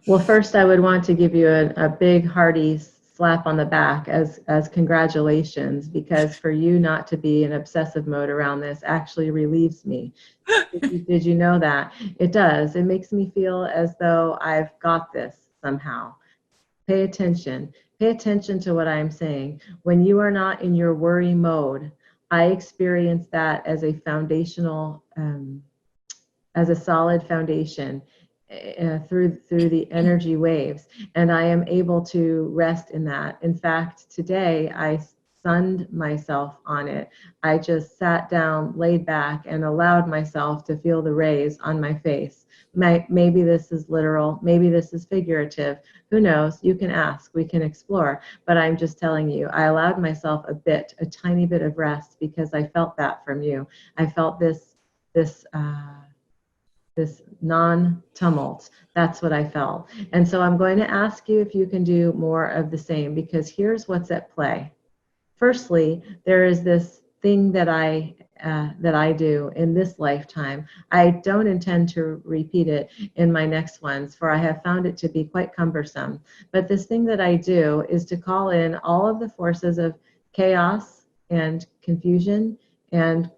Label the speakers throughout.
Speaker 1: Well, first I would want to give you a big hearty slap on the back as congratulations, because for you not to be in obsessive mode around this actually relieves me. Did you know that? It does. It makes me feel as though I've got this somehow. Pay attention. Pay attention to what I'm saying. When you are not in your worry mode, I experience that as a foundational, as a solid foundation through the energy waves, and I am able to rest in that. In fact, today I sunned myself on it. I just sat down, laid back, and allowed myself to feel the rays on my face. Maybe this is literal, maybe this is figurative. Who knows? You can ask, we can explore. But I'm just telling you, I allowed myself a tiny bit of rest because I felt that from you. I felt this this non-tumult. That's what I felt. And so I'm going to ask you if you can do more of the same, because here's what's at play. Firstly, there is this thing that I do in this lifetime. I don't intend to repeat it in my next ones, for I have found it to be quite cumbersome. But this thing that I do is to call in all of the forces of chaos and confusion and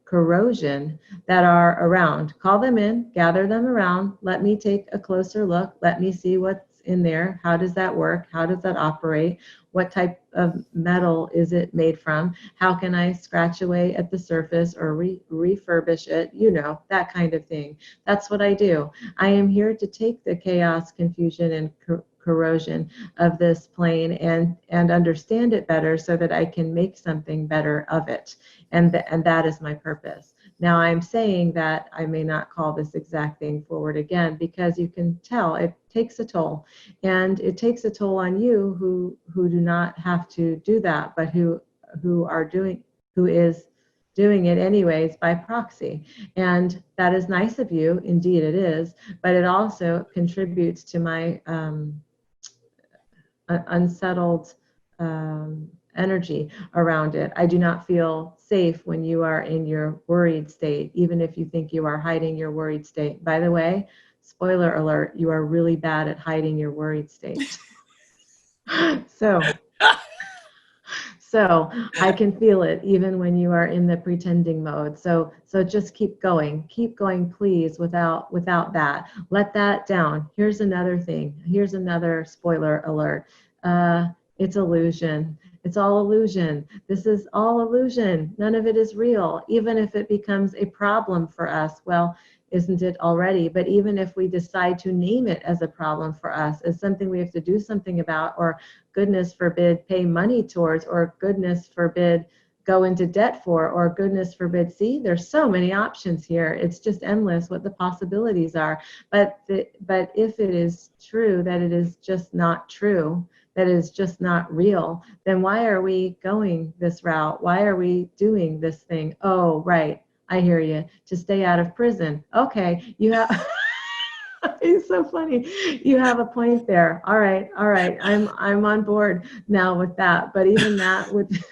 Speaker 1: corrosion that are around. Call them in, gather them around, let me take a closer look, let me see what's in there. How does that work? How does that operate? What type of metal is it made from? How can I scratch away at the surface or refurbish it? You know, that kind of thing. That's what I do. I am here to take the chaos, confusion, and corrosion of this plane and understand it better so that I can make something better of it. And that is my purpose. Now I'm saying that I may not call this exact thing forward again, because you can tell it takes a toll, and it takes a toll on you who do not have to do that, but who is doing it anyways by proxy. And that is nice of you, indeed it is, but it also contributes to my unsettled energy around it. I do not feel safe when you are in your worried state, even if you think you are hiding your worried state. By the way, spoiler alert, you are really bad at hiding your worried state. So I can feel it even when you are in the pretending mode. So just keep going, please, without that. Let that down. Here's another thing. Here's another spoiler alert. It's illusion. It's all illusion. This is all illusion. None of it is real. Even if it becomes a problem for us, well, isn't it already? But even if we decide to name it as a problem for us, as something we have to do something about, or goodness forbid, pay money towards, or goodness forbid, go into debt for, or goodness forbid, see, there's so many options here. It's just endless what the possibilities are. But if it is true that it is just not true, that is just not real, then why are we going this route? Why are we doing this thing? Oh, right. I hear you. To stay out of prison. Okay, you have. It's so funny. You have a point there. All right. I'm on board now with that. But even that would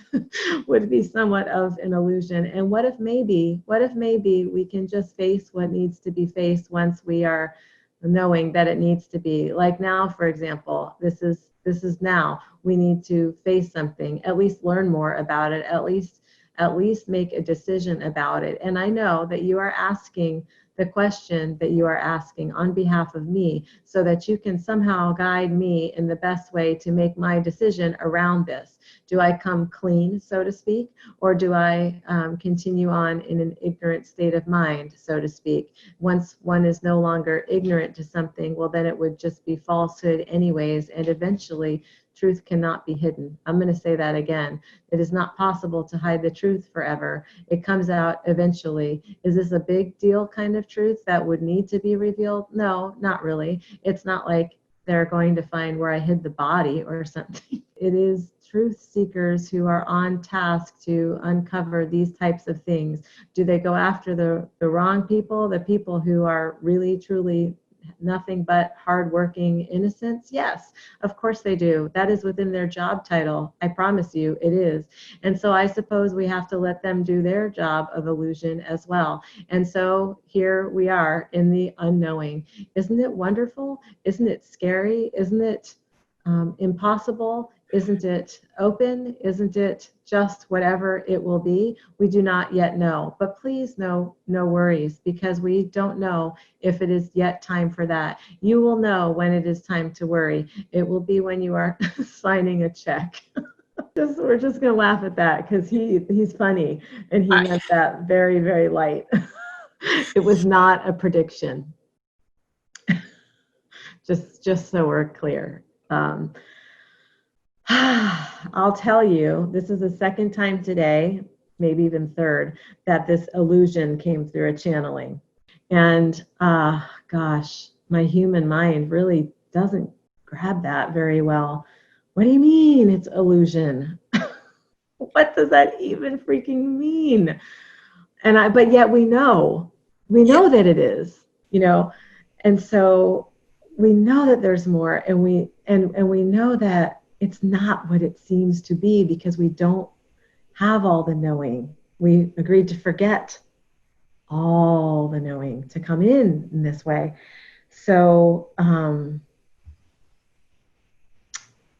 Speaker 1: would be somewhat of an illusion. And what if maybe we can just face what needs to be faced once we are knowing that it needs to be. Like now, for example, this is now. We need to face something, at least learn more about it, at least make a decision about it. And I know that you are asking the question that you are asking on behalf of me, so that you can somehow guide me in the best way to make my decision around this. Do I come clean, so to speak, or do I continue on in an ignorant state of mind, so to speak? Once one is no longer ignorant to something, well, then it would just be falsehood anyways, and eventually truth cannot be hidden. I'm going to say that again. It is not possible to hide the truth forever. It comes out eventually. Is this a big deal kind of truth that would need to be revealed? No, not really. It's not like they're going to find where I hid the body or something. It is truth seekers who are on task to uncover these types of things. Do they go after the wrong people, the people who are really, truly nothing but hardworking innocence? Yes, of course they do. That is within their job title. I promise you it is. And so I suppose we have to let them do their job of illusion as well. And so here we are in the unknowing. Isn't it wonderful? Isn't it scary? Isn't it impossible? Isn't it open? Isn't it just whatever it will be? We do not yet know. But please, no worries, because we don't know if it is yet time for that. You will know when it is time to worry. It will be when you are signing a check. We're just going to laugh at that because he's funny and he meant that very, very light. It was not a prediction. Just so we're clear. I'll tell you, this is the second time today, maybe even third, that this illusion came through a channeling. And gosh, my human mind really doesn't grab that very well. What do you mean it's illusion? What does that even freaking mean? But yet we know that it is, and so we know that there's more, and we know that it's not what it seems to be because we don't have all the knowing. We agreed to forget all the knowing to come in this way. So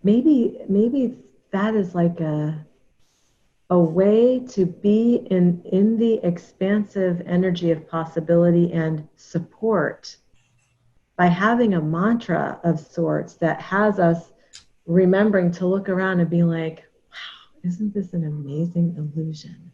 Speaker 1: maybe that is like a way to be in the expansive energy of possibility and support by having a mantra of sorts that has us remembering to look around and be like, wow, isn't this an amazing illusion?